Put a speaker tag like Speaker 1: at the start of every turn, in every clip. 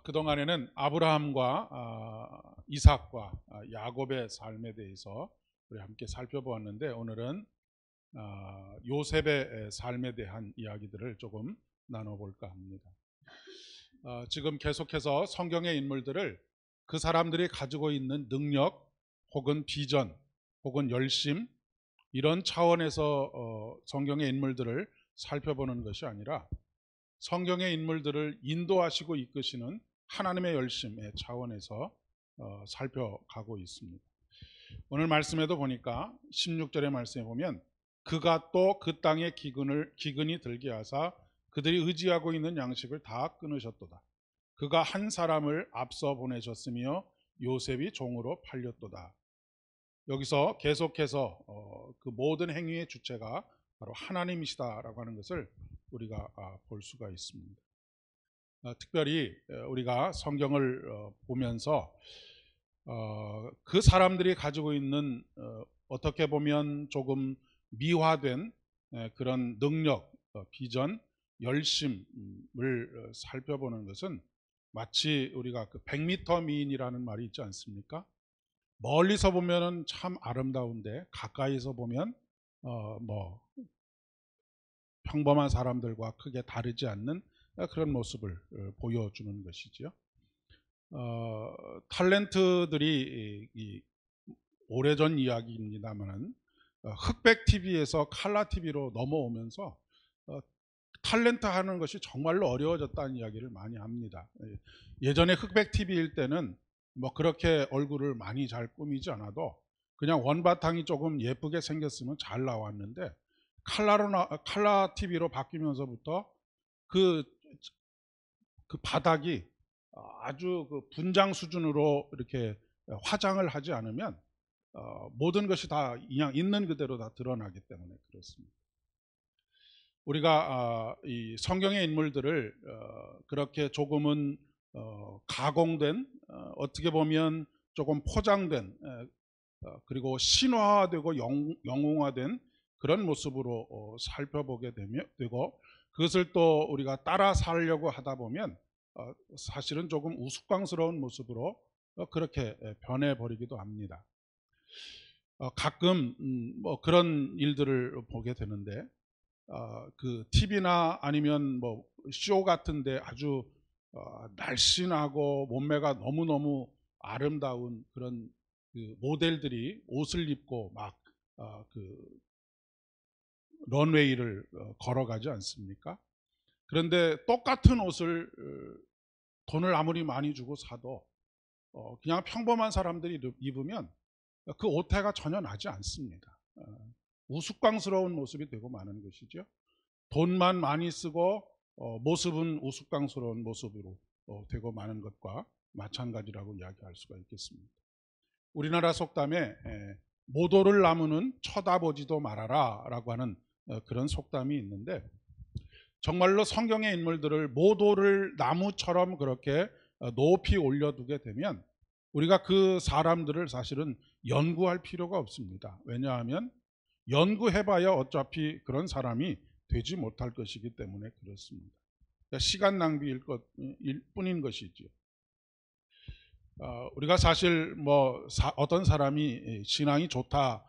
Speaker 1: 그동안에는 아브라함과 이삭과 야곱의 삶에 대해서 우리 함께 살펴보았는데, 오늘은 요셉의 삶에 대한 이야기들을 조금 나눠볼까 합니다. 지금 계속해서 성경의 인물들을 그 사람들이 가지고 있는 능력 혹은 비전 혹은 열심, 이런 차원에서 성경의 인물들을 살펴보는 것이 아니라 성경의 인물들을 인도하시고 이끄시는 하나님의 열심의 차원에서 살펴가고 있습니다. 오늘 말씀에도 보니까 16절의 말씀에 보면 그가 또 그 땅에 기근이 들게 하사 그들이 의지하고 있는 양식을 다 끊으셨도다. 그가 한 사람을 앞서 보내셨으며 요셉이 종으로 팔렸도다. 여기서 계속해서 그 모든 행위의 주체가 바로 하나님이시다라고 하는 것을 우리가 볼 수가 있습니다. 특별히 우리가 성경을 보면서 그 사람들이 가지고 있는 어떻게 보면 조금 미화된 그런 능력, 비전, 열심을 살펴보는 것은 마치 우리가 그 100m 미인이라는 말이 있지 않습니까? 멀리서 보면은 참 아름다운데 가까이서 보면 뭐 평범한 사람들과 크게 다르지 않는 그런 모습을 보여주는 것이죠. 탤런트들이 오래전 이야기입니다만은 흑백 TV에서 칼라 TV로 넘어오면서 탤런트 하는 것이 정말로 어려워졌다는 이야기를 많이 합니다. 예전에 흑백 TV일 때는 뭐 그렇게 얼굴을 많이 잘 꾸미지 않아도 그냥 원바탕이 조금 예쁘게 생겼으면 잘 나왔는데, 칼라 TV로 바뀌면서부터 그, 그 바닥이 아주 그 분장 수준으로 이렇게 화장을 하지 않으면 모든 것이 다 그냥 있는 그대로 다 드러나기 때문에 그렇습니다. 우리가 이 성경의 인물들을 그렇게 조금은 가공된, 어떻게 보면 조금 포장된, 그리고 신화되고 영웅화된 그런 모습으로 살펴보게 되고, 그것을 또 우리가 따라 살려고 하다 보면 사실은 조금 우스꽝스러운 모습으로 그렇게 변해버리기도 합니다. 가끔 뭐 그런 일들을 보게 되는데, 그 TV나 아니면 뭐 쇼 같은데 아주 날씬하고 몸매가 너무너무 아름다운 그런 그 모델들이 옷을 입고 막 그 런웨이를 걸어가지 않습니까? 그런데 똑같은 옷을 돈을 아무리 많이 주고 사도 그냥 평범한 사람들이 입으면 그 오태가 전혀 나지 않습니다. 우스꽝스러운 모습이 되고 마는 것이죠. 돈만 많이 쓰고 모습은 우스꽝스러운 모습으로 되고 마는 것과 마찬가지라고 이야기할 수가 있겠습니다. 우리나라 속담에 모도를 나무는 쳐다보지도 말아라 라고 하는 그런 속담이 있는데, 정말로 성경의 인물들을 모도를 나무처럼 그렇게 높이 올려두게 되면 우리가 그 사람들을 사실은 연구할 필요가 없습니다. 왜냐하면 연구해봐야 어차피 그런 사람이 되지 못할 것이기 때문에 그렇습니다. 그러니까 시간 낭비일 뿐인 것이죠. 우리가 사실 뭐 어떤 사람이 신앙이 좋다,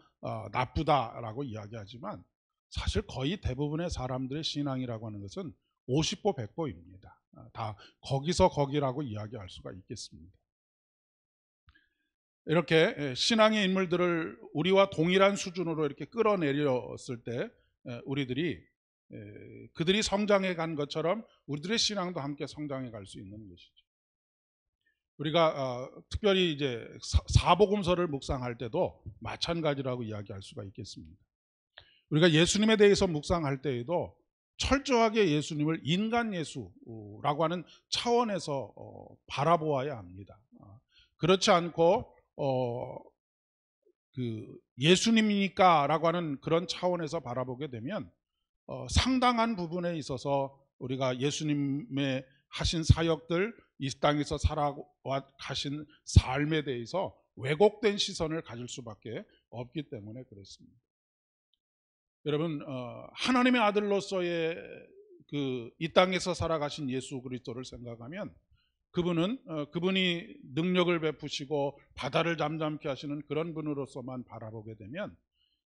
Speaker 1: 나쁘다라고 이야기하지만 사실 거의 대부분의 사람들의 신앙이라고 하는 것은 50보 100보입니다. 다 거기서 거기라고 이야기할 수가 있겠습니다. 이렇게 신앙의 인물들을 우리와 동일한 수준으로 이렇게 끌어내렸을 때 우리들이 그들이 성장해 간 것처럼 우리들의 신앙도 함께 성장해 갈 수 있는 것이죠. 우리가 특별히 이제 사복음서를 묵상할 때도 마찬가지라고 이야기할 수가 있겠습니다. 우리가 예수님에 대해서 묵상할 때에도 철저하게 예수님을 인간 예수라고 하는 차원에서 바라보아야 합니다. 그렇지 않고 그 예수님이니까라고 하는 그런 차원에서 바라보게 되면 상당한 부분에 있어서 우리가 예수님의 하신 사역들, 이 땅에서 살아가신 삶에 대해서 왜곡된 시선을 가질 수밖에 없기 때문에 그렇습니다. 여러분, 하나님의 아들로서의 그 이 땅에서 살아가신 예수 그리스도를 생각하면 그분이 능력을 베푸시고 바다를 잠잠케 하시는 그런 분으로서만 바라보게 되면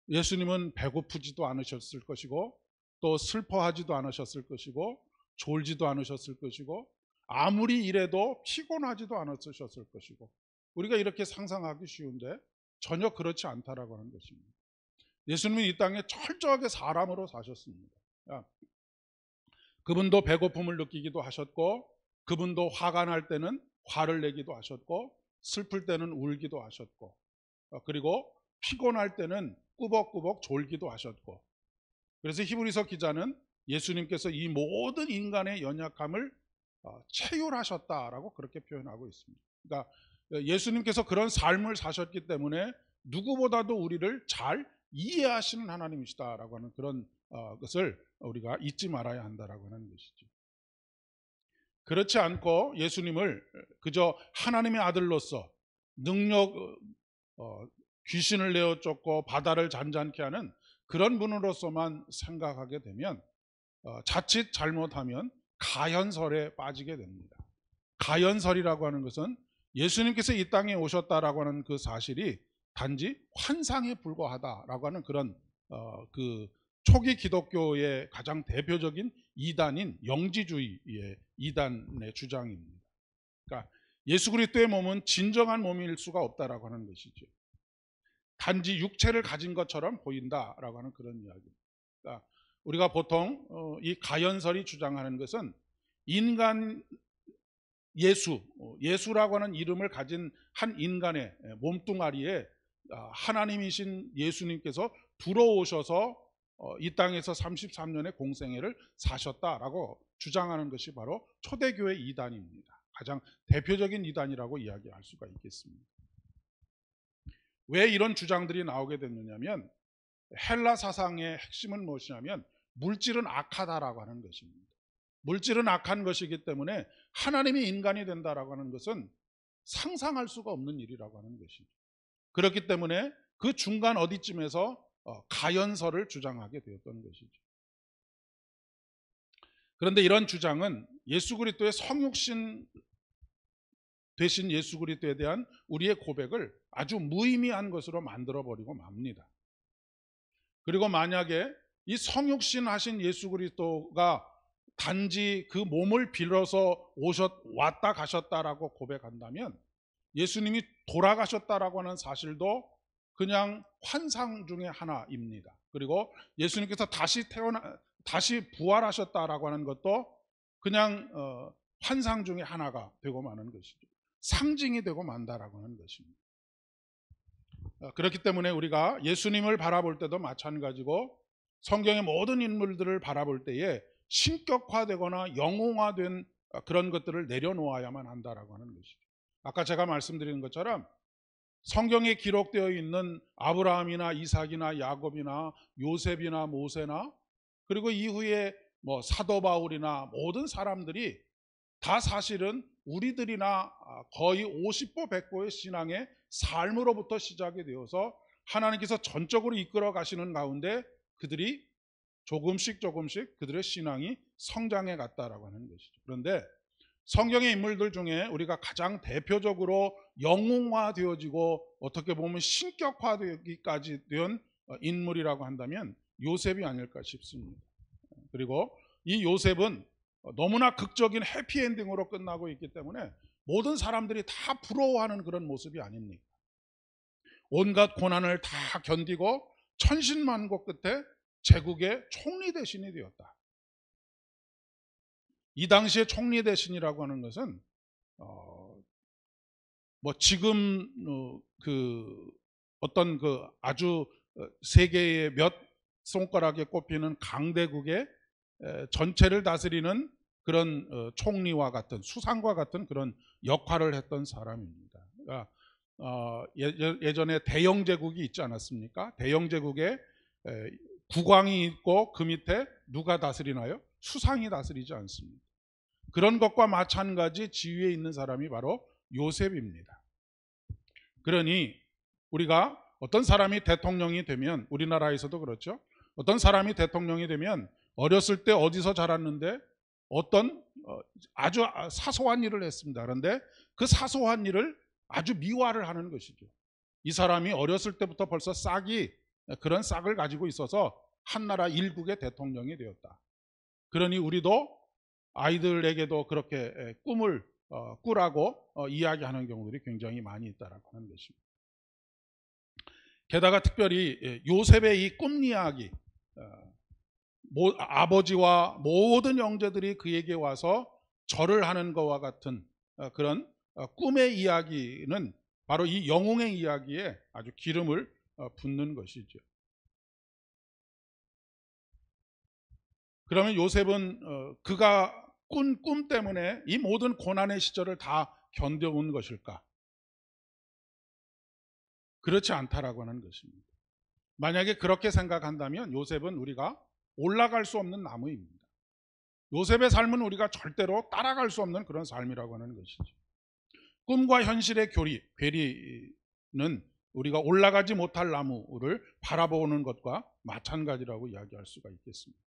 Speaker 1: 예수님은 배고프지도 않으셨을 것이고 또 슬퍼하지도 않으셨을 것이고 졸지도 않으셨을 것이고 아무리 일해도 피곤하지도 않으셨을 것이고 우리가 이렇게 상상하기 쉬운데 전혀 그렇지 않다라고 하는 것입니다. 예수님은 이 땅에 철저하게 사람으로 사셨습니다. 그분도 배고픔을 느끼기도 하셨고 그분도 화가 날 때는 화를 내기도 하셨고 슬플 때는 울기도 하셨고 그리고 피곤할 때는 꾸벅꾸벅 졸기도 하셨고 그래서 히브리서 기자는 예수님께서 이 모든 인간의 연약함을 체휼하셨다라고 그렇게 표현하고 있습니다. 그러니까 예수님께서 그런 삶을 사셨기 때문에 누구보다도 우리를 잘 이해하시는 하나님이시다라고 하는 그런 것을 우리가 잊지 말아야 한다라고 하는 것이죠. 그렇지 않고 예수님을 그저 하나님의 아들로서 능력 귀신을 내어 쫓고 바다를 잔잔케 하는 그런 분으로서만 생각하게 되면 자칫 잘못하면 가현설에 빠지게 됩니다. 가현설이라고 하는 것은 예수님께서 이 땅에 오셨다라고 하는 그 사실이 단지 환상에 불과하다라고 하는 그런 그 초기 기독교의 가장 대표적인 이단인 영지주의의 이단의 주장입니다. 그러니까 예수 그리스도의 몸은 진정한 몸일 수가 없다라고 하는 것이죠. 단지 육체를 가진 것처럼 보인다라고 하는 그런 이야기입니다. 그러니까 우리가 보통 이 가연설이 주장하는 것은 인간 예수라고 하는 이름을 가진 한 인간의 몸뚱아리에 하나님이신 예수님께서 들어오셔서 이 땅에서 33년의 공생애를 사셨다라고 주장하는 것이 바로 초대교회 이단입니다. 가장 대표적인 이단이라고 이야기할 수가 있겠습니다. 왜 이런 주장들이 나오게 됐느냐면 헬라 사상의 핵심은 무엇이냐면 물질은 악하다라고 하는 것입니다. 물질은 악한 것이기 때문에 하나님이 인간이 된다라고 하는 것은 상상할 수가 없는 일이라고 하는 것이죠. 그렇기 때문에 그 중간 어디쯤에서 가연설을 주장하게 되었던 것이죠. 그런데 이런 주장은 예수 그리스도의 성육신 되신 예수 그리스도에 대한 우리의 고백을 아주 무의미한 것으로 만들어버리고 맙니다. 그리고 만약에 이 성육신 하신 예수 그리스도가 단지 그 몸을 빌어서 왔다 가셨다라고 고백한다면 예수님이 돌아가셨다라고 하는 사실도 그냥 환상 중에 하나입니다. 그리고 예수님께서 다시 부활하셨다라고 하는 것도 그냥 환상 중에 하나가 되고 마는 것이죠. 상징이 되고 만다라고 하는 것입니다. 그렇기 때문에 우리가 예수님을 바라볼 때도 마찬가지고 성경의 모든 인물들을 바라볼 때에 신격화되거나 영웅화된 그런 것들을 내려놓아야만 한다라고 하는 것이죠. 아까 제가 말씀드린 것처럼 성경에 기록되어 있는 아브라함이나 이삭이나 야곱이나 요셉이나 모세나 그리고 이후에 사도 바울이나 모든 사람들이 다 사실은 우리들이나 거의 50보 100보의 신앙의 삶으로부터 시작이 되어서 하나님께서 전적으로 이끌어 가시는 가운데 그들이 조금씩 그들의 신앙이 성장해 갔다라고 하는 것이죠. 그런데 성경의 인물들 중에 우리가 가장 대표적으로 영웅화되어지고 어떻게 보면 신격화되기까지 된 인물이라고 한다면 요셉이 아닐까 싶습니다. 그리고 이 요셉은 너무나 극적인 해피엔딩으로 끝나고 있기 때문에 모든 사람들이 다 부러워하는 그런 모습이 아닙니까? 온갖 고난을 다 견디고 천신만고 끝에 제국의 총리 대신이 되었다. 이 당시에 총리 대신이라고 하는 것은 지금 어떤 아주 세계의 몇 손가락에 꼽히는 강대국의 전체를 다스리는 그런 총리와 같은 수상과 같은 그런 역할을 했던 사람입니다. 그러니까 예전에 대영제국이 있지 않았습니까? 대영제국에 국왕이 있고 그 밑에 누가 다스리나요? 수상이 다스리지 않습니다. 그런 것과 마찬가지 지위에 있는 사람이 바로 요셉입니다. 그러니 우리가 어떤 사람이 대통령이 되면 우리나라에서도 그렇죠. 어떤 사람이 대통령이 되면 어렸을 때 어디서 자랐는데 어떤 아주 사소한 일을 했습니다. 그런데 그 사소한 일을 아주 미화를 하는 것이죠. 이 사람이 어렸을 때부터 벌써 그런 싹을 가지고 있어서 한나라 일국의 대통령이 되었다. 그러니 우리도 아이들에게도 그렇게 꿈을 꾸라고 이야기하는 경우들이 굉장히 많이 있다라고 하는 것입니다. 게다가 특별히 요셉의 이 꿈 이야기, 아버지와 모든 형제들이 그에게 와서 절을 하는 것과 같은 그런 꿈의 이야기는 바로 이 영웅의 이야기에 아주 기름을 붓는 것이죠. 그러면 요셉은 그가 꾼 꿈 때문에 이 모든 고난의 시절을 다 견뎌온 것일까? 그렇지 않다라고 하는 것입니다. 만약에 그렇게 생각한다면 요셉은 우리가 올라갈 수 없는 나무입니다. 요셉의 삶은 우리가 절대로 따라갈 수 없는 그런 삶이라고 하는 것이죠. 꿈과 현실의 괴리는 우리가 올라가지 못할 나무를 바라보는 것과 마찬가지라고 이야기할 수가 있겠습니다.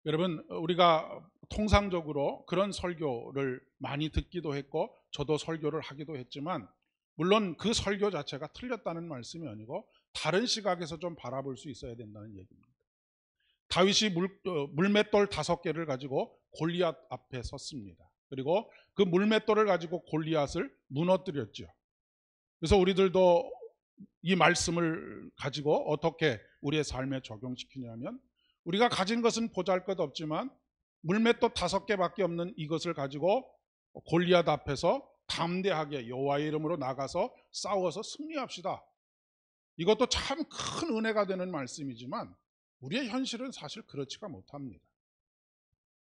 Speaker 1: 여러분, 우리가 통상적으로 그런 설교를 많이 듣기도 했고 저도 설교를 하기도 했지만, 물론 그 설교 자체가 틀렸다는 말씀이 아니고 다른 시각에서 좀 바라볼 수 있어야 된다는 얘기입니다. 다윗이 물맷돌 5개를 가지고 골리앗 앞에 섰습니다. 그리고 그 물맷돌을 가지고 골리앗을 무너뜨렸죠. 그래서 우리들도 이 말씀을 가지고 어떻게 우리의 삶에 적용시키냐면, 우리가 가진 것은 보잘것없지만 물맷돌 5개밖에 없는 이것을 가지고 골리앗 앞에서 담대하게 여호와의 이름으로 나가서 싸워서 승리합시다. 이것도 참 큰 은혜가 되는 말씀이지만 우리의 현실은 사실 그렇지가 못합니다.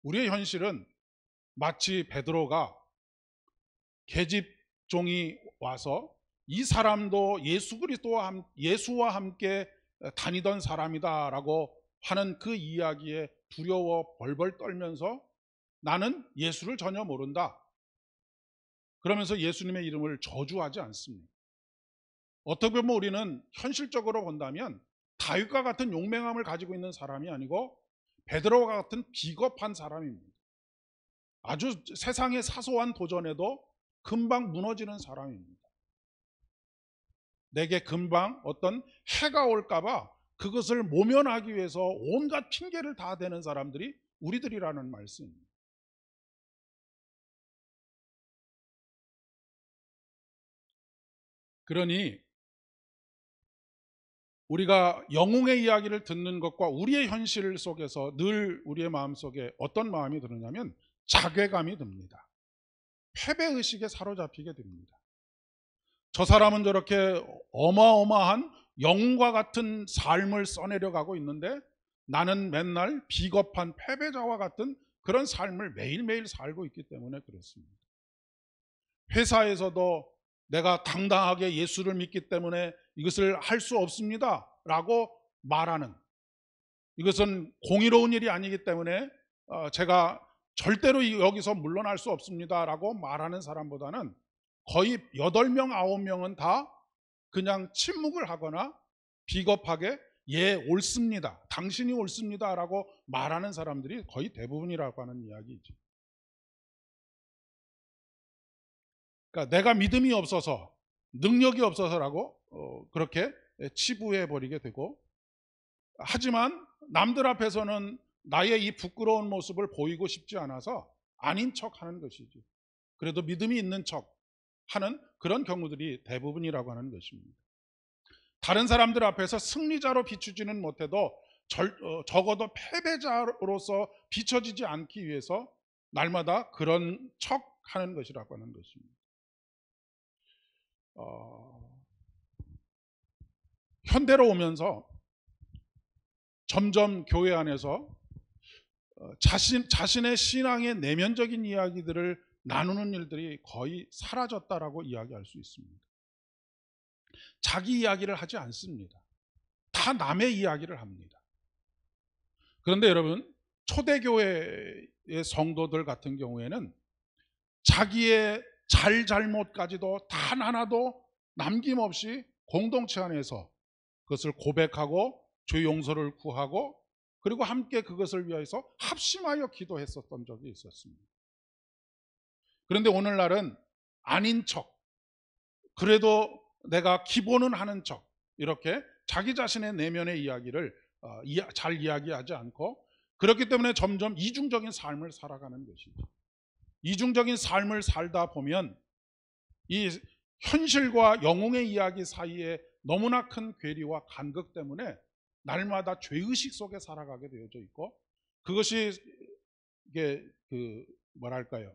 Speaker 1: 우리의 현실은 마치 베드로가 계집종이 와서 이 사람도 예수와 함께 다니던 사람이다라고 하는 그 이야기에 두려워 벌벌 떨면서 나는 예수를 전혀 모른다, 그러면서 예수님의 이름을 저주하지 않습니다. 어떻게 보면 우리는 현실적으로 본다면 다윗과 같은 용맹함을 가지고 있는 사람이 아니고 베드로와 같은 비겁한 사람입니다. 아주 세상의 사소한 도전에도 금방 무너지는 사람입니다. 내게 금방 어떤 해가 올까봐 그것을 모면하기 위해서 온갖 핑계를 다 대는 사람들이 우리들이라는 말씀입니다. 그러니 우리가 영웅의 이야기를 듣는 것과 우리의 현실 속에서 늘 우리의 마음속에 어떤 마음이 드느냐면 자괴감이 듭니다. 패배의식에 사로잡히게 됩니다. 저 사람은 저렇게 어마어마한 영웅과 같은 삶을 써내려가고 있는데 나는 맨날 비겁한 패배자와 같은 그런 삶을 매일매일 살고 있기 때문에 그렇습니다. 회사에서도 내가 당당하게 예수를 믿기 때문에 이것을 할 수 없습니다 라고 말하는, 이것은 공의로운 일이 아니기 때문에 제가 절대로 여기서 물러날 수 없습니다 라고 말하는 사람보다는 거의 8명, 9명은 다 그냥 침묵을 하거나 비겁하게 예, 옳습니다, 당신이 옳습니다 라고 말하는 사람들이 거의 대부분이라고 하는 이야기이죠. 그러니까 내가 믿음이 없어서, 능력이 없어서라고 그렇게 치부해 버리게 되고, 하지만 남들 앞에서는 나의 이 부끄러운 모습을 보이고 싶지 않아서 아닌 척 하는 것이지. 그래도 믿음이 있는 척 하는 그런 경우들이 대부분이라고 하는 것입니다. 다른 사람들 앞에서 승리자로 비추지는 못해도 적어도 패배자로서 비춰지지 않기 위해서 날마다 그런 척 하는 것이라고 하는 것입니다. 현대로 오면서 점점 교회 안에서 자신의 신앙의 내면적인 이야기들을 나누는 일들이 거의 사라졌다라고 이야기할 수 있습니다. 자기 이야기를 하지 않습니다. 다 남의 이야기를 합니다. 그런데 여러분, 초대교회의 성도들 같은 경우에는 자기의 잘못까지도 단 하나도 남김없이 공동체 안에서 그것을 고백하고 죄 용서를 구하고 그리고 함께 그것을 위해서 합심하여 기도했었던 적이 있었습니다. 그런데 오늘날은 아닌 척, 그래도 내가 기본은 하는 척, 이렇게 자기 자신의 내면의 이야기를 잘 이야기하지 않고, 그렇기 때문에 점점 이중적인 삶을 살아가는 것이죠. 이중적인 삶을 살다 보면 이 현실과 영웅의 이야기 사이에 너무나 큰 괴리와 간극 때문에 날마다 죄의식 속에 살아가게 되어져 있고, 그것이 이게 뭐랄까요,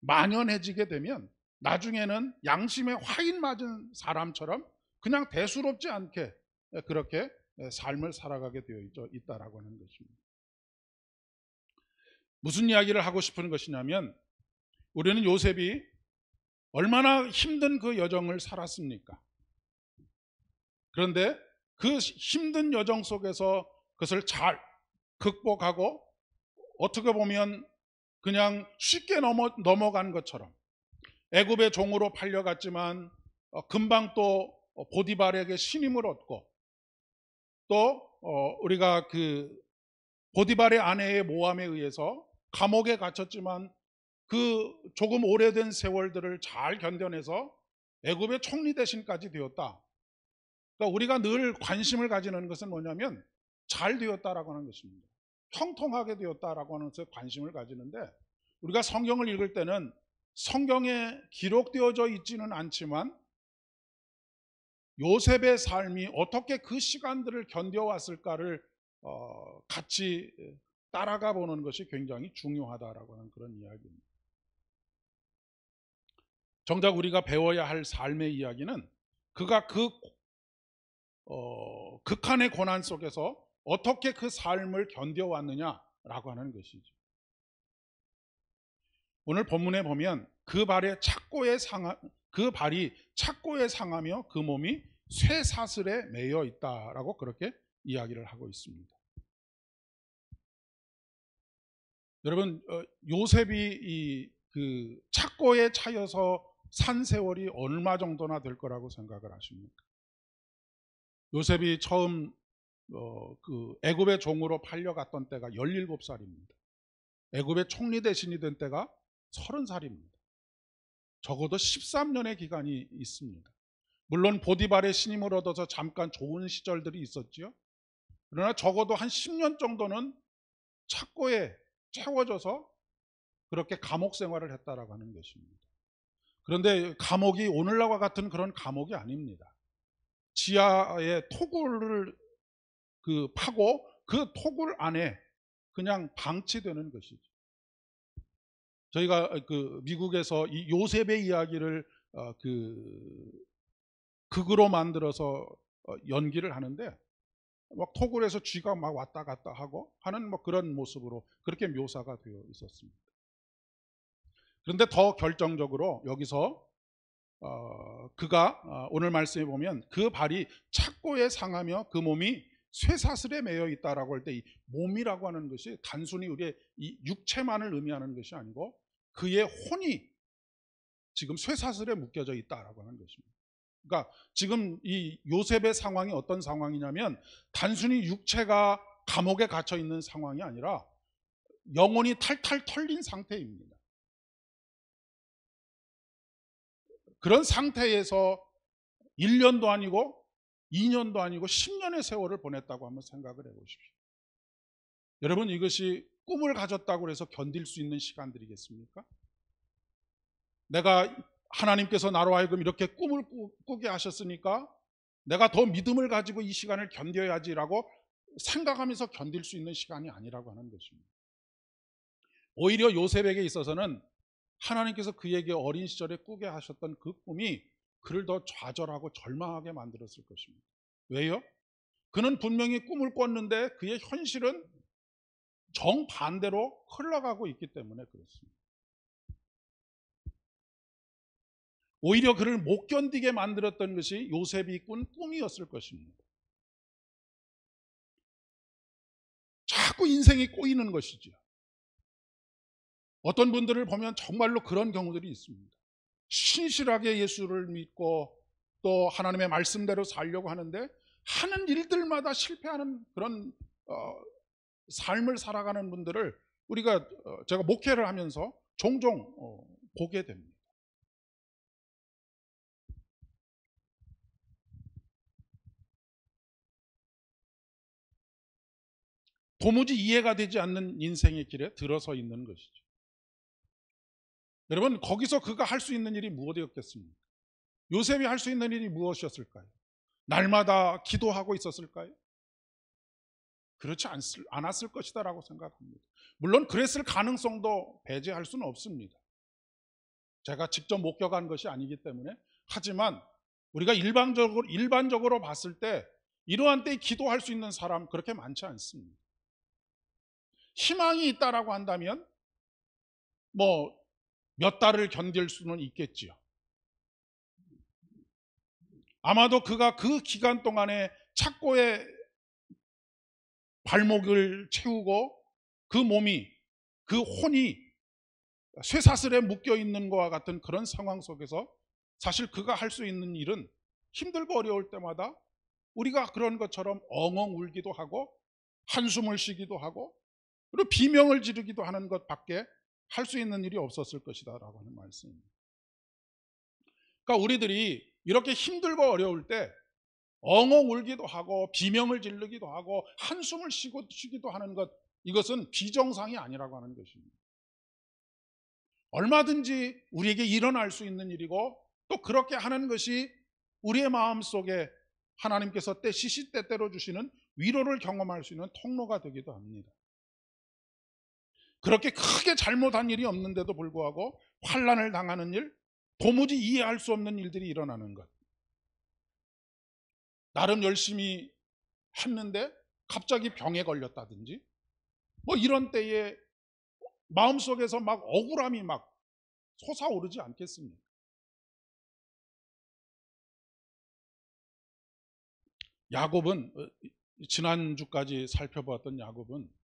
Speaker 1: 만연해지게 되면 나중에는 양심에 화인 맞은 사람처럼 그냥 대수롭지 않게 그렇게 삶을 살아가게 되어 있다라고 하는 것입니다. 무슨 이야기를 하고 싶은 것이냐면, 우리는 요셉이 얼마나 힘든 그 여정을 살았습니까? 그런데 그 힘든 여정 속에서 그것을 잘 극복하고, 어떻게 보면 그냥 쉽게 넘어간 것처럼 애굽의 종으로 팔려갔지만 금방 또 보디발에게 신임을 얻고, 또 우리가 그 보디발의 아내의 모함에 의해서 감옥에 갇혔지만 그 조금 오래된 세월들을 잘 견뎌내서 애굽의 총리 대신까지 되었다. 그러니까 우리가 늘 관심을 가지는 것은 뭐냐면 잘 되었다라고 하는 것입니다. 형통하게 되었다라고 하는 것에 관심을 가지는데, 우리가 성경을 읽을 때는 성경에 기록되어져 있지는 않지만 요셉의 삶이 어떻게 그 시간들을 견뎌왔을까를 같이 따라가 보는 것이 굉장히 중요하다라고 하는 그런 이야기입니다. 정작 우리가 배워야 할 삶의 이야기는 그가 극한의 고난 속에서 어떻게 그 삶을 견뎌왔느냐라고 하는 것이죠. 오늘 본문에 보면 그 발이 착고에 상하며 그 몸이 쇠사슬에 매여 있다라고 그렇게 이야기를 하고 있습니다. 여러분, 요셉이 그 착고에 차여서 산 세월이 얼마 정도나 될 거라고 생각을 하십니까? 요셉이 처음 그 애굽의 종으로 팔려갔던 때가 17살입니다. 애굽의 총리 대신이 된 때가 30살입니다. 적어도 13년의 기간이 있습니다. 물론 보디발의 신임을 얻어서 잠깐 좋은 시절들이 있었지요. 그러나 적어도 한 10년 정도는 착고에 채워져서 그렇게 감옥 생활을 했다라고 하는 것입니다. 그런데 감옥이 오늘날과 같은 그런 감옥이 아닙니다. 지하에 토굴을 파고 그 토굴 안에 그냥 방치되는 것이죠. 저희가 미국에서 이 요셉의 이야기를 극으로 만들어서 연기를 하는데, 막 토굴에서 쥐가 막 왔다 갔다 하고 하는 뭐 그런 모습으로 그렇게 묘사가 되어 있었습니다. 그런데 더 결정적으로 여기서 그가 오늘 말씀에 보면 그 발이 착고에 상하며 그 몸이 쇠사슬에 매여 있다라고 할 때, 이 몸이라고 하는 것이 단순히 우리의 이 육체만을 의미하는 것이 아니고 그의 혼이 지금 쇠사슬에 묶여져 있다라고 하는 것입니다. 그러니까 지금 이 요셉의 상황이 어떤 상황이냐면 단순히 육체가 감옥에 갇혀 있는 상황이 아니라 영혼이 탈탈 털린 상태입니다. 그런 상태에서 1년도 아니고 2년도 아니고 10년의 세월을 보냈다고 한번 생각을 해보십시오. 여러분, 이것이 꿈을 가졌다고 해서 견딜 수 있는 시간들이겠습니까? 내가 하나님께서 나로 하여금 이렇게 꿈을 꾸게 하셨으니까 내가 더 믿음을 가지고 이 시간을 견뎌야지라고 생각하면서 견딜 수 있는 시간이 아니라고 하는 것입니다. 오히려 요셉에게 있어서는 하나님께서 그에게 어린 시절에 꾸게 하셨던 그 꿈이 그를 더 좌절하고 절망하게 만들었을 것입니다. 왜요? 그는 분명히 꿈을 꿨는데 그의 현실은 정반대로 흘러가고 있기 때문에 그렇습니다. 오히려 그를 못 견디게 만들었던 것이 요셉이 꾼 꿈이었을 것입니다. 자꾸 인생이 꼬이는 것이죠. 어떤 분들을 보면 정말로 그런 경우들이 있습니다. 신실하게 예수를 믿고 또 하나님의 말씀대로 살려고 하는데 하는 일들마다 실패하는 그런 삶을 살아가는 분들을 우리가 제가 목회를 하면서 종종 보게 됩니다. 도무지 이해가 되지 않는 인생의 길에 들어서 있는 것이죠. 여러분, 거기서 그가 할 수 있는 일이 무엇이었겠습니까? 요셉이 할 수 있는 일이 무엇이었을까요? 날마다 기도하고 있었을까요? 그렇지 않았을 것이다라고 생각합니다. 물론 그랬을 가능성도 배제할 수는 없습니다. 제가 직접 목격한 것이 아니기 때문에. 하지만 우리가 일반적으로 봤을 때 이러한 때에 기도할 수 있는 사람 그렇게 많지 않습니다. 희망이 있다라고 한다면 뭐 몇 달을 견딜 수는 있겠지요. 아마도 그가 그 기간 동안에 착고에 발목을 채우고 그 몸이, 그 혼이 쇠사슬에 묶여 있는 것과 같은 그런 상황 속에서 사실 그가 할 수 있는 일은 힘들고 어려울 때마다 우리가 그런 것처럼 엉엉 울기도 하고 한숨을 쉬기도 하고 그리고 비명을 지르기도 하는 것밖에 할 수 있는 일이 없었을 것이다 라고 하는 말씀입니다. 그러니까 우리들이 이렇게 힘들고 어려울 때 엉엉 울기도 하고 비명을 지르기도 하고 한숨을 쉬기도 하는 것, 이것은 비정상이 아니라고 하는 것입니다. 얼마든지 우리에게 일어날 수 있는 일이고 또 그렇게 하는 것이 우리의 마음속에 하나님께서 시시때때로 주시는 위로를 경험할 수 있는 통로가 되기도 합니다. 그렇게 크게 잘못한 일이 없는데도 불구하고 환난을 당하는 일, 도무지 이해할 수 없는 일들이 일어나는 것. 나름 열심히 했는데 갑자기 병에 걸렸다든지 뭐 이런 때에 마음속에서 막 억울함이 막 솟아오르지 않겠습니까? 야곱은 지난주까지 살펴보았던 야곱은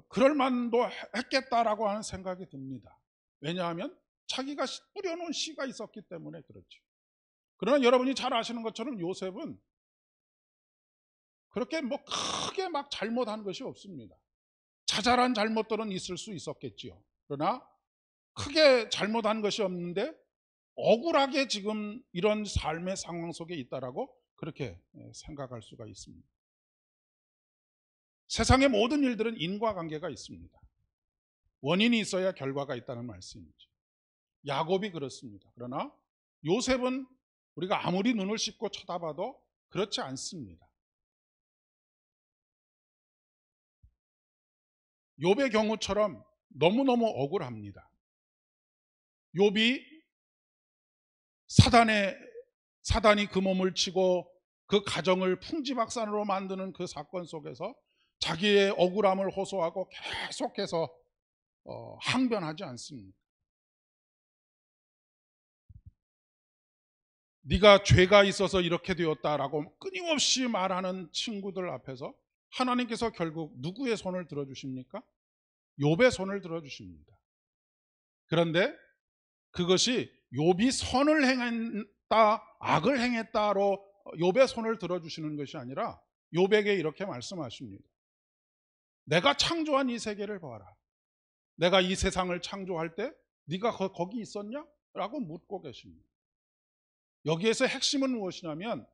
Speaker 1: 그럴 만도 했겠다라고 하는 생각이 듭니다. 왜냐하면 자기가 뿌려놓은 씨가 있었기 때문에 그렇죠. 그러나 여러분이 잘 아시는 것처럼 요셉은 그렇게 뭐 크게 막 잘못한 것이 없습니다. 자잘한 잘못들은 있을 수 있었겠지요. 그러나 크게 잘못한 것이 없는데 억울하게 지금 이런 삶의 상황 속에 있다라고 그렇게 생각할 수가 있습니다. 세상의 모든 일들은 인과관계가 있습니다. 원인이 있어야 결과가 있다는 말씀이죠. 야곱이 그렇습니다. 그러나 요셉은 우리가 아무리 눈을 씻고 쳐다봐도 그렇지 않습니다. 욥의 경우처럼 너무너무 억울합니다. 욥이 사단이 그 몸을 치고 그 가정을 풍지박산으로 만드는 그 사건 속에서 자기의 억울함을 호소하고 계속해서 항변하지 않습니다. 네가 죄가 있어서 이렇게 되었다라고 끊임없이 말하는 친구들 앞에서 하나님께서 결국 누구의 손을 들어주십니까? 욥의 손을 들어주십니다. 그런데 그것이 욥이 선을 행했다, 악을 행했다로 욥의 손을 들어주시는 것이 아니라 욥에게 이렇게 말씀하십니다. 내가 창조한 이 세계를 봐라. 내가 이 세상을 창조할 때 네가 거기 있었냐? 라고 묻고 계십니다. 여기에서 핵심은 무엇이냐면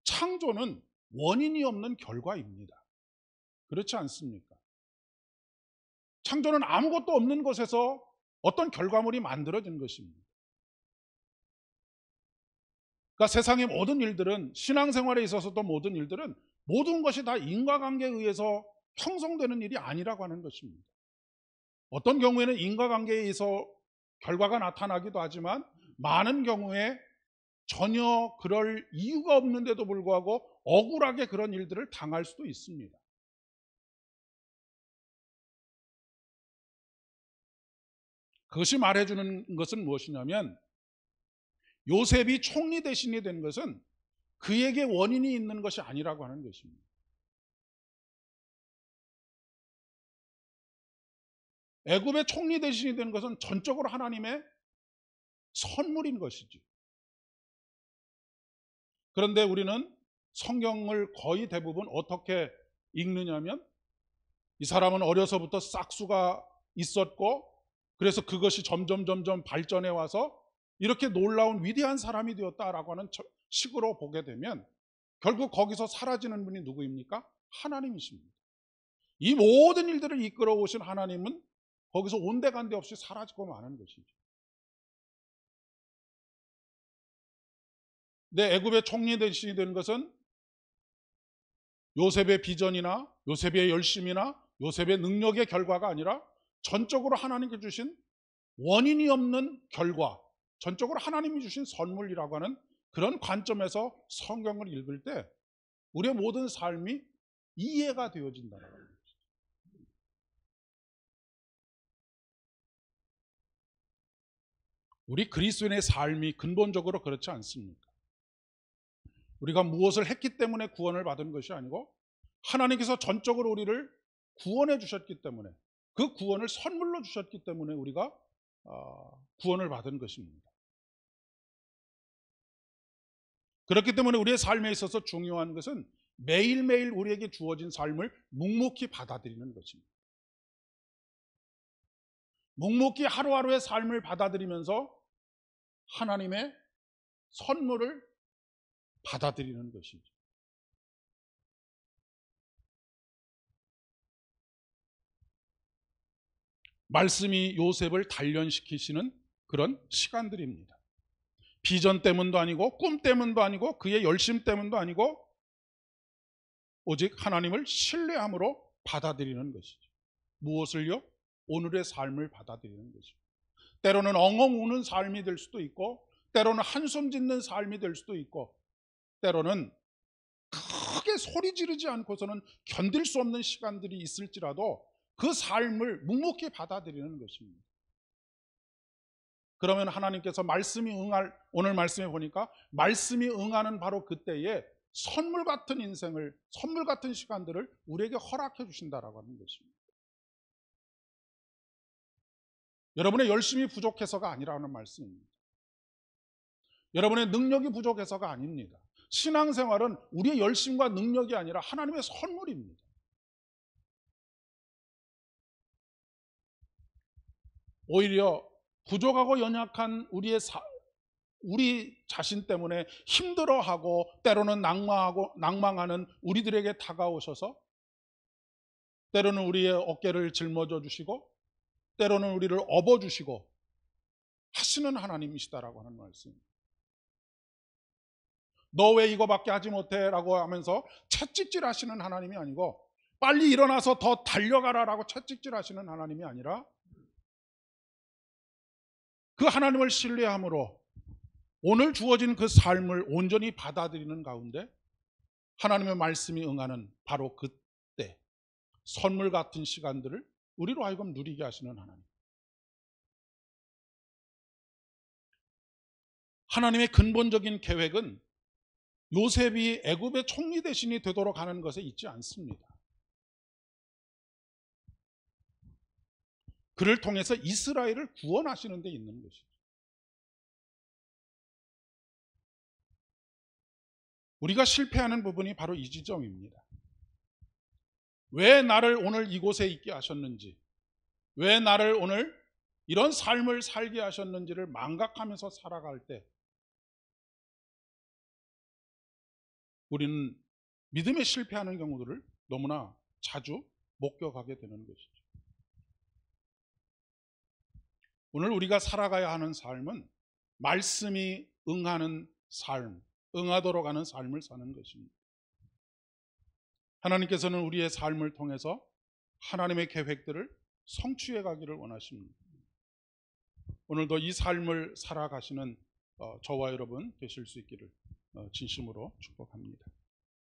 Speaker 1: 창조는 원인이 없는 결과입니다. 그렇지 않습니까? 창조는 아무것도 없는 것에서 어떤 결과물이 만들어진 것입니다. 그러니까 세상의 모든 일들은, 신앙생활에 있어서도 모든 일들은 모든 것이 다 인과관계에 의해서 형성되는 일이 아니라고 하는 것입니다. 어떤 경우에는 인과관계에 의해서 결과가 나타나기도 하지만 많은 경우에 전혀 그럴 이유가 없는데도 불구하고 억울하게 그런 일들을 당할 수도 있습니다. 그것이 말해주는 것은 무엇이냐면 요셉이 총리 대신이 된 것은 그에게 원인이 있는 것이 아니라고 하는 것입니다. 애굽의 총리 대신이 된 것은 전적으로 하나님의 선물인 것이죠. 그런데 우리는 성경을 거의 대부분 어떻게 읽느냐면 이 사람은 어려서부터 싹수가 있었고 그래서 그것이 점점 발전해 와서 이렇게 놀라운 위대한 사람이 되었다라고 하는 식으로 보게 되면 결국 거기서 사라지는 분이 누구입니까? 하나님이십니다. 이 모든 일들을 이끌어 오신 하나님은 거기서 온데간데 없이 사라지고 마는 것이죠. 애굽의 총리 대신이 된 것은 요셉의 비전이나 요셉의 열심이나 요셉의 능력의 결과가 아니라 전적으로 하나님께 주신 원인이 없는 결과, 전적으로 하나님이 주신 선물이라고 하는 그런 관점에서 성경을 읽을 때 우리의 모든 삶이 이해가 되어진다는 거예요. 우리 그리스도인의 삶이 근본적으로 그렇지 않습니까? 우리가 무엇을 했기 때문에 구원을 받은 것이 아니고 하나님께서 전적으로 우리를 구원해 주셨기 때문에 그 구원을 선물로 주셨기 때문에 우리가 구원을 받은 것입니다. 그렇기 때문에 우리의 삶에 있어서 중요한 것은 매일매일 우리에게 주어진 삶을 묵묵히 받아들이는 것입니다. 묵묵히 하루하루의 삶을 받아들이면서 하나님의 선물을 받아들이는 것이죠. 말씀이 요셉을 단련시키시는 그런 시간들입니다. 비전 때문도 아니고 꿈 때문도 아니고 그의 열심 때문도 아니고 오직 하나님을 신뢰함으로 받아들이는 것이죠. 무엇을요? 오늘의 삶을 받아들이는 것이죠. 때로는 엉엉 우는 삶이 될 수도 있고 때로는 한숨 짓는 삶이 될 수도 있고 때로는 크게 소리 지르지 않고서는 견딜 수 없는 시간들이 있을지라도 그 삶을 묵묵히 받아들이는 것입니다. 그러면 하나님께서 말씀이 오늘 말씀에 보니까 말씀이 응하는 바로 그때에 선물 같은 인생을, 선물 같은 시간들을 우리에게 허락해 주신다라고 하는 것입니다. 여러분의 열심이 부족해서가 아니라는 말씀입니다. 여러분의 능력이 부족해서가 아닙니다. 신앙생활은 우리의 열심과 능력이 아니라 하나님의 선물입니다. 오히려 부족하고 연약한 우리 자신 때문에 힘들어하고 때로는 낭망하는 우리들에게 다가오셔서 때로는 우리의 어깨를 짊어져 주시고 때로는 우리를 업어주시고 하시는 하나님이시다라고 하는 말씀입니다. 너 왜 이거밖에 하지 못해? 라고 하면서 채찍질 하시는 하나님이 아니고 빨리 일어나서 더 달려가라라고 채찍질 하시는 하나님이 아니라 그 하나님을 신뢰함으로 오늘 주어진 그 삶을 온전히 받아들이는 가운데 하나님의 말씀이 응하는 바로 그때 선물 같은 시간들을 우리로 하여금 누리게 하시는 하나님. 하나님의 근본적인 계획은 요셉이 애굽의 총리 대신이 되도록 하는 것에 있지 않습니다. 그를 통해서 이스라엘을 구원하시는 데 있는 것이죠. 우리가 실패하는 부분이 바로 이 지점입니다. 왜 나를 오늘 이곳에 있게 하셨는지, 왜 나를 오늘 이런 삶을 살게 하셨는지를 망각하면서 살아갈 때 우리는 믿음에 실패하는 경우들을 너무나 자주 목격하게 되는 것이죠. 오늘 우리가 살아가야 하는 삶은 말씀이 응하는 삶, 응하도록 하는 삶을 사는 것입니다. 하나님께서는 우리의 삶을 통해서 하나님의 계획들을 성취해 가기를 원하십니다. 오늘도 이 삶을 살아가시는 저와 여러분 되실 수 있기를 진심으로 축복합니다.